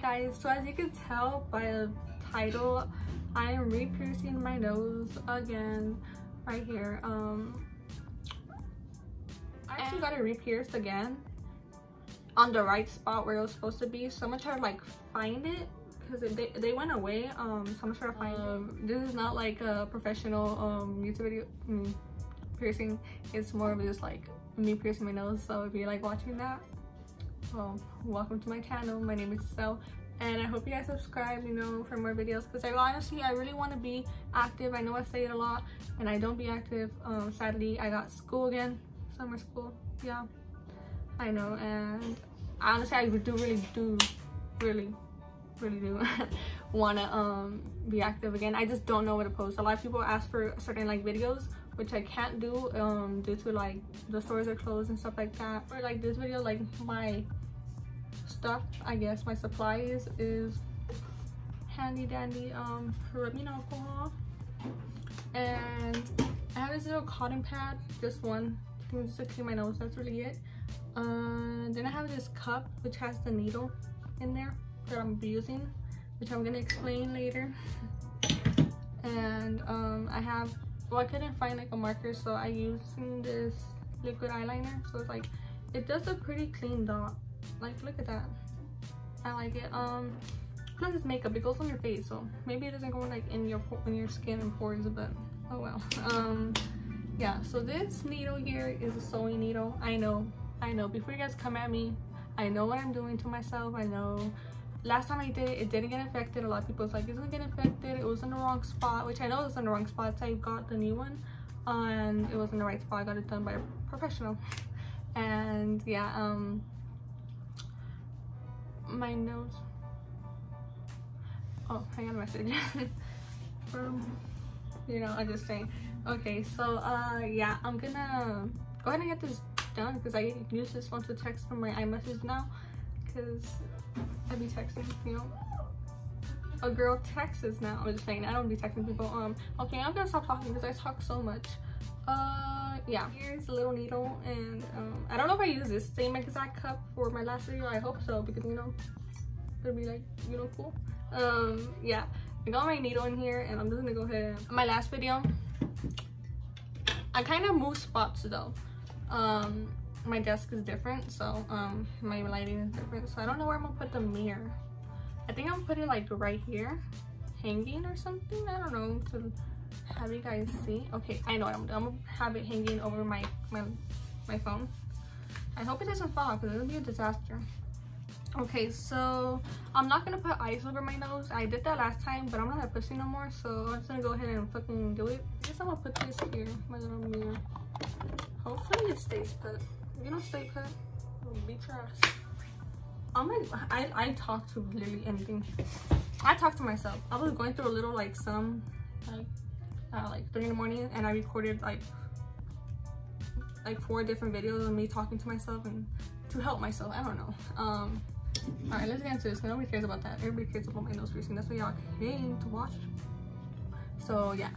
guys, so as you can tell by the title, I am re-piercing my nose again right here. I actually got it re-pierced again on the right spot where it was supposed to be, so I'm gonna try to like find it because they went away. So I'm gonna try to find it. This is not like a professional YouTube video piercing. It's more of just like me piercing my nose. So if you like watching that, well, welcome to my channel. My name is Giselle, and I hope you guys subscribe, you know, for more videos, because I really want to be active. I know I say it a lot and I don't be active. Sadly, I got school again, summer school. Yeah, I know, and honestly I really do want to be active again. I just don't know what to post. A lot of people ask for certain like videos, which I can't do due to like the stores are closed and stuff like that. For like this video, like my stuff, I guess my supplies is handy dandy rubbing alcohol, and I have this little cotton pad, just one thing just to clean my nose. That's really it. Then I have this cup which has the needle in there that I'm using, which I'm gonna explain later. And I have, well, I couldn't find like a marker, so I using this liquid eyeliner. So it's like, it does a pretty clean dot. Like, look at that. I like it. Plus it's makeup, it goes on your face, so maybe it doesn't go like in your skin and pores, but oh well. Yeah, so this needle here is a sewing needle. I know, before you guys come at me, I know what I'm doing to myself. I know last time I did it, it didn't get infected. A lot of people was like, it's gonna get infected, it was in the wrong spot, which I know it was in the wrong spot. So I got the new one and it was in the right spot. I got it done by a professional. And yeah, my nose, oh, I got a message from, you know, I'm just saying. Okay, so yeah, I'm gonna go ahead and get this done because I use this one to text from my iMessage now, because I be texting, you know, a girl texts now. I'm just saying, I don't be texting people. Okay, I'm gonna stop talking because I talk so much. Yeah, here's a little needle, and I don't know if I use this same exact cup for my last video. I hope so, because you know, it'll be like, you know, cool. Yeah, I got my needle in here, and I'm just gonna go ahead. My last video, I kind of moved spots though. My desk is different, so my lighting is different, so I don't know where I'm gonna put the mirror. I think I'm gonna put it like right here, hanging or something. I don't know, to have you guys see. Okay, I know what I'm gonna have it hanging over my phone. I hope it doesn't fall because it'll be a disaster. Okay, so I'm not gonna put ice over my nose. I did that last time, but I'm not a pussy no more, so I'm just gonna go ahead and fucking do it. I guess I'm gonna put this here, my little mirror. Hopefully it stays put. If you don't stay put, it'll beat your ass. I talk to literally anything. I talk to myself. I was going through a little like like 3 in the morning, and I recorded like 4 different videos of me talking to myself and to help myself. I don't know. All right, let's get into this. Nobody cares about that. Everybody cares about my nose piercing. That's what y'all came to watch. So yeah.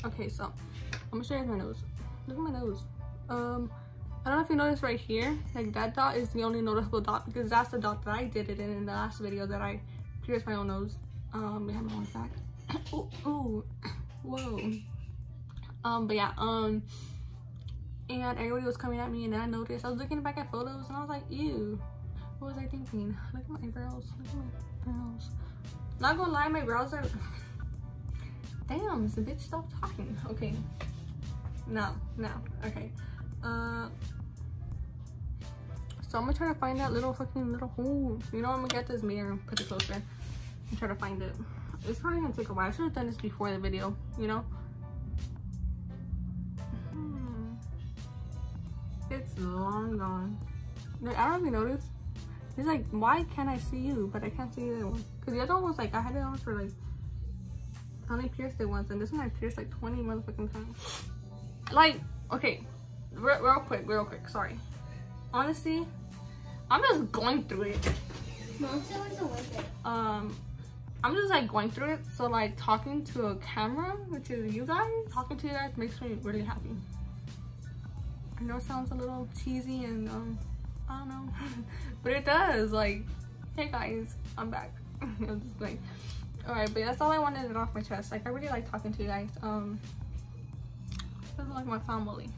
Okay, so I'm gonna show you my nose. Look at my nose. I don't know if you notice right here, like that dot is the only noticeable dot because that's the dot that I did it in the last video that I pierced my own nose. Behind my own back. Ooh, whoa. But yeah, and everybody was coming at me, and then I noticed, I was looking back at photos and I was like, ew, what was I thinking? Look at my brows, look at my brows. Not gonna lie, my brows are, damn, the bitch stop talking. Okay, no, okay. So I'm gonna try to find that little hole. You know, I'm gonna get this mirror and put it closer and try to find it. It's probably gonna take a while. I should have done this before the video, you know? It's long gone. Like, I don't even notice. It's like, why can't I see you, but I can't see the other one? Because the other one was like, I had it on for like, I only pierced it once, and this one I pierced like 20 motherfucking times. Like, okay, real quick, sorry. Honestly, I'm just going through it. I'm just like going through it, so like talking to a camera, which is you guys, talking to you guys makes me really happy. I know it sounds a little cheesy and I don't know, but it does. Like, Hey guys, I'm back. I'm just playing. Alright, but that's all I wanted to get off my chest. Like, I really like talking to you guys. This is like my family.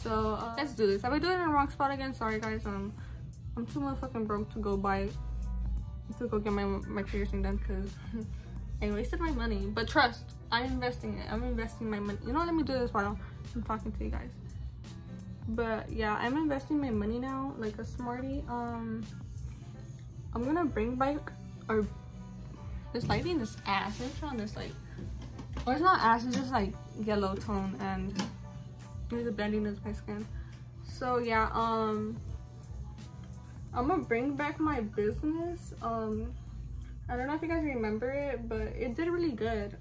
So let's do this. I've been doing it in the wrong spot again. Sorry guys. I'm too motherfucking broke to go get my piercing done because I wasted my money. But trust, I'm investing it. I'm investing my money. You know, let me do this while I'm talking to you guys. But yeah, I'm investing my money now like a smarty. I'm gonna bring back our this lighting is ass. Let me try on this light. Or it's not ass, it's just like yellow tone and maybe the blending is my skin. So yeah, I'm gonna bring back my business. I don't know if you guys remember it, but it did really good.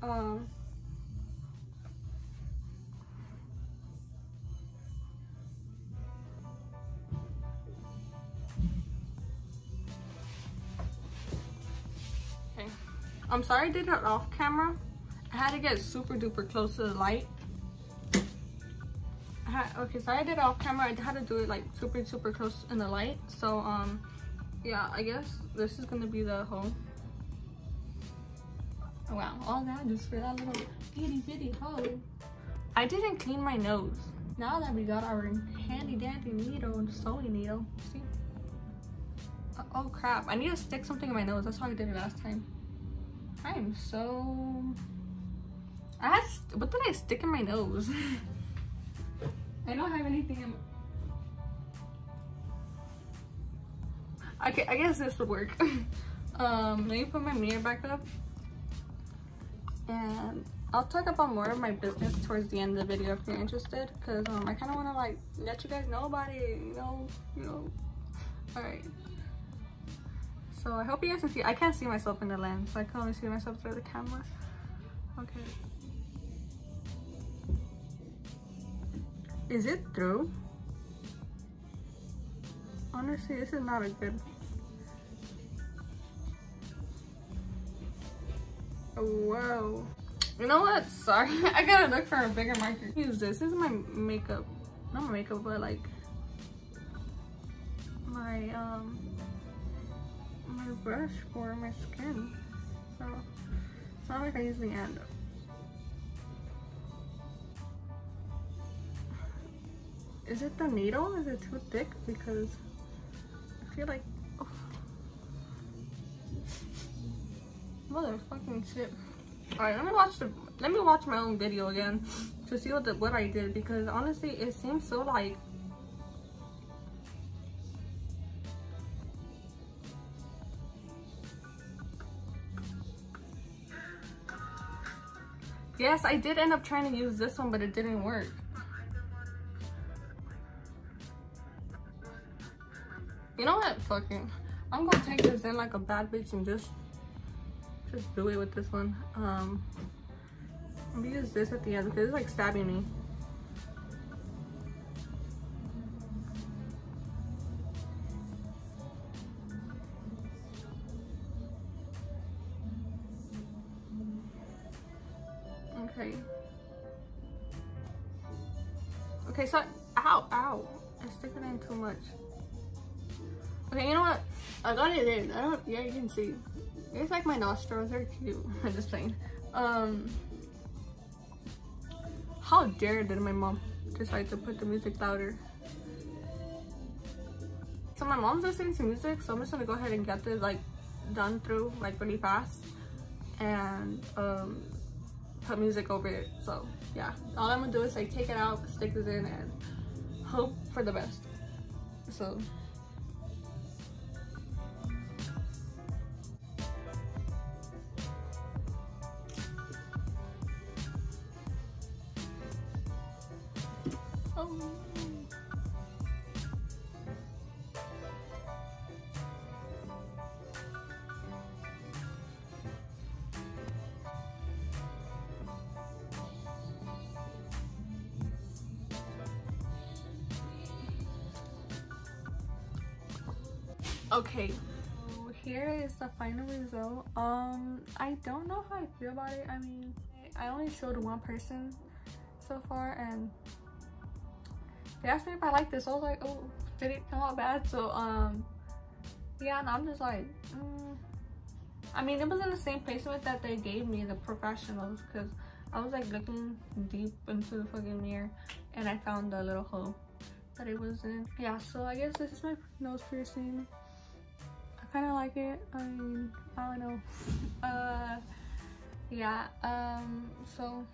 Okay, I'm sorry I did it off camera. I had to get super duper close to the light. Okay, so I did it off camera. I had to do it like super close in the light. So yeah, I guess this is gonna be the hole. Oh, wow, all that just for that little itty bitty hole. I didn't clean my nose. Now that we got our handy dandy needle and sewing needle, see? Oh crap, I need to stick something in my nose. That's how I did it last time. I am so... what did I stick in my nose? I don't have anything in... Okay, I guess this would work. Let me put my mirror back up. And I'll talk about more of my business towards the end of the video if you're interested. Because I kind of want to like let you guys know about it, you know. Alright. So I hope you guys can see. I can't see myself in the lens. So I can only see myself through the camera. Okay. Is it through? Honestly, this is not a good... Whoa. You know what? Sorry. I gotta look for a bigger marker. Use this. This is my makeup. Not my makeup, but like... my brush for my skin. So, it's not like I usually end up. Is it the needle? Is it too thick? Because I feel like, oh. Motherfucking shit. Alright, let me watch my own video again to see what I did, because honestly it seems so like yes, I did end up trying to use this one, but it didn't work. You know what? Fucking, I'm gonna take this in like a bad bitch and just do it with this one. I'm gonna use this at the end because it's like stabbing me. Okay. Okay, so ow, I stick it in too much. Okay, you know what? I got it in. Yeah, you can see. It's like my nostrils. They're cute. I'm just playing. How dare did my mom decide to put the music louder? So my mom's listening to music, so I'm just gonna go ahead and get this like done through like really fast and put music over it. So yeah, all I'm gonna do is like take it out, stick this in, and hope for the best. So. Okay, so here is the final result. I don't know how I feel about it. I mean, I only showed one person so far, and they asked me if I like this. I was like, oh, did it come out bad? So yeah, and I'm just like, I mean, it was in the same placement that they gave me, the professionals, because I was like looking deep into the fucking mirror and I found the little hole that it was in. Yeah, so I guess this is my nose piercing. I kind of like it. I mean, I don't know. Yeah, so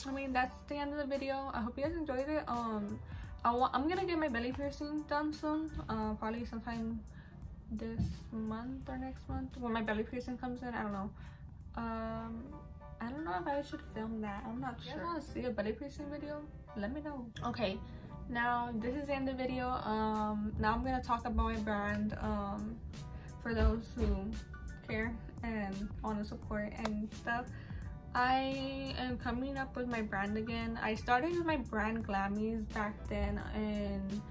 I mean, that's the end of the video. I hope you guys enjoyed it. I'm gonna get my belly piercing done soon, probably sometime this month or next month when my belly piercing comes in. I don't know. I don't know if I should film that. I'm not sure. If you guys want to see a belly piercing video, let me know. Okay, now this is the end of the video. Now I'm gonna talk about my brand, for those who care and want to support and stuff. I am coming up with my brand again. I started with my brand Glammies back then in,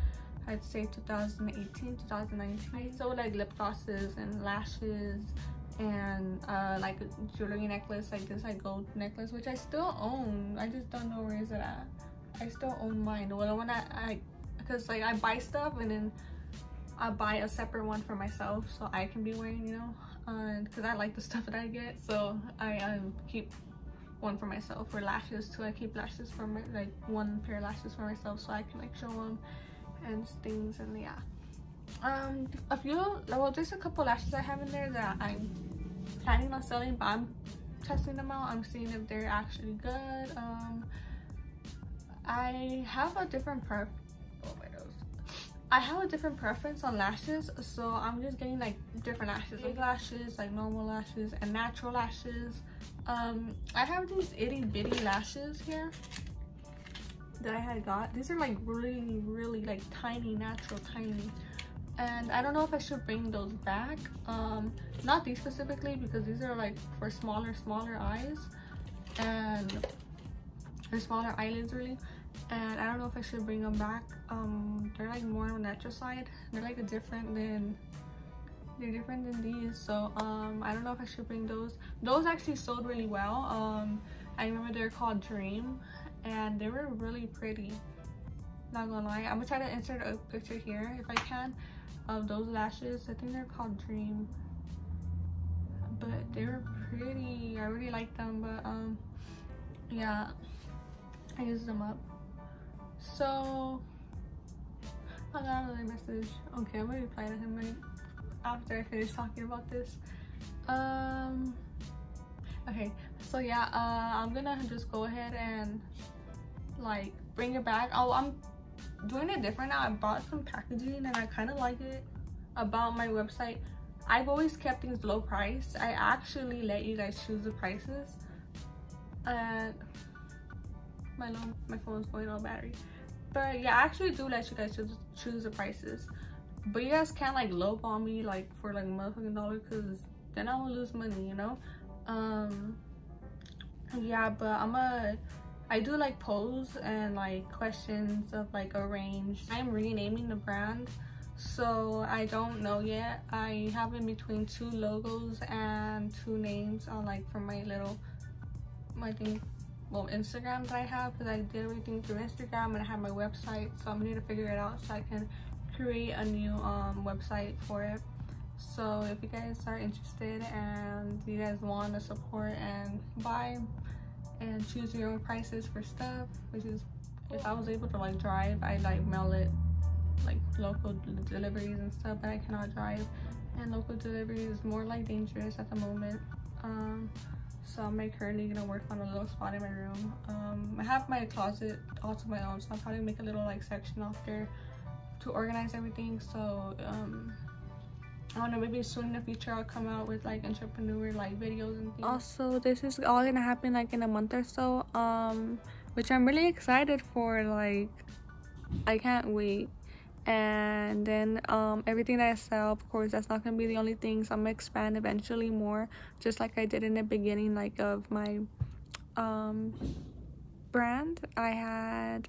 I'd say 2018, 2019. I sold like lip glosses and lashes and like a jewelry necklace, like this like gold necklace, which I still own. I just don't know where is it at. I still own mine. Well, the one I because like I buy stuff and then I buy a separate one for myself so I can be wearing, you know, because I like the stuff that I get. So I keep one for myself. For lashes too, I keep lashes for my, like one pair of lashes for myself so I can like show them and things. And yeah, a few, well, there's a couple lashes I have in there that I'm planning on selling, but I'm testing them out. I'm seeing if they're actually good. I have a different preference on lashes, so I'm just getting like different lashes, like lashes, like normal lashes and natural lashes. I have these itty bitty lashes here that I had got. These are like really like tiny, natural, tiny, and I don't know if I should bring those back. Not these specifically, because these are like for smaller eyes and or smaller eyelids really, and I don't know if I should bring them back. They're like more on the natural side. They're like different than these, so I don't know if I should bring those. Those actually sold really well. I remember they're called Dream and they were really pretty, not gonna lie. I'm gonna try to insert a picture here if I can of those lashes. I think they're called Dream, but they were pretty. I really like them, but yeah, I used them up. So I got another message. Okay, I'm gonna reply to him right after I finish talking about this. Okay, so yeah, I'm gonna just go ahead and like bring it back. I'm doing it different now. I bought some packaging and I kind of like it about my website. I've always kept things low priced. I actually let you guys choose the prices, and my phone's going on battery. But yeah, I actually do let you guys choose the prices, but you guys can't like lowball me like for like motherfucking $1, because then I will lose money, you know. Yeah, but I do like polls and like questions of like a range. I'm renaming the brand, so I don't know yet. I have in between 2 logos and 2 names on like for my little, I think, well, Instagram that I have, because I did everything through Instagram and I have my website, so I'm gonna need to figure it out so I can create a new website for it. So if you guys are interested and you guys want to support and buy and choose your own prices for stuff, which is, if I was able to like drive, I'd like mail it, like local deliveries and stuff, but I cannot drive, and local delivery is more like dangerous at the moment. So I'm like currently gonna work on a little spot in my room. I have my closet all to my own, so I'll probably make a little like section off there to organize everything. So I don't know, maybe soon in the future I'll come out with like entrepreneur like videos and things. Also, this is all gonna happen like in a month or so, which I'm really excited for. Like, I can't wait. And then everything that I sell, of course, that's not gonna be the only things. I'm gonna expand eventually more, just like I did in the beginning, like of my brand. I had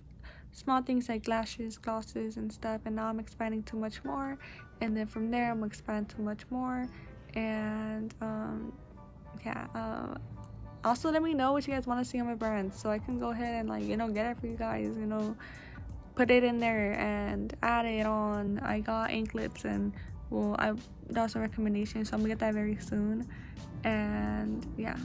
small things like lashes, glosses and stuff, and now I'm expanding to much more, and then from there I'm gonna expand to much more. And yeah, also let me know what you guys want to see on my brand, so I can go ahead and like, you know, get it for you guys, you know, put it in there and add it on. I got anklets and well, that was a recommendation, so I'm gonna get that very soon. And yeah,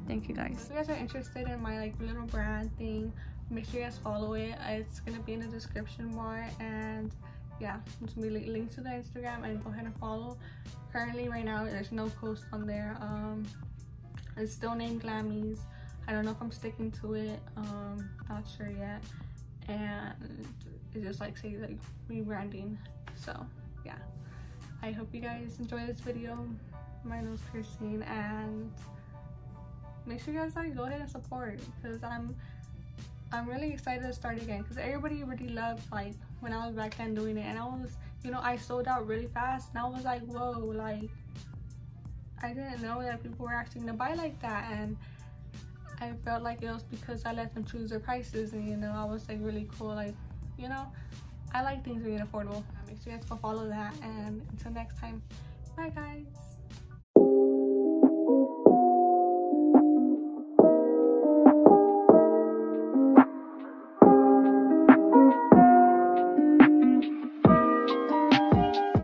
thank you guys. If you guys are interested in my like little brand thing, make sure you guys follow it. It's gonna be in the description bar, and yeah, it's gonna be linked to the Instagram, and go ahead and follow. Currently right now there's no post on there. It's still named Glammies. I don't know if I'm sticking to it, not sure yet, and it just like say like rebranding. So yeah, I hope you guys enjoy this video. My nose piercing, and make sure you guys like go ahead and support, because I'm really excited to start again, because everybody really loved like when I was back then doing it, and I was, you know, I sold out really fast, and I was like, whoa, like I didn't know that people were actually gonna buy like that. And I felt like it was because I let them choose their prices, and you know, I was like really cool, like, you know, I like things being affordable. Make sure you guys go follow that, and until next time, bye guys.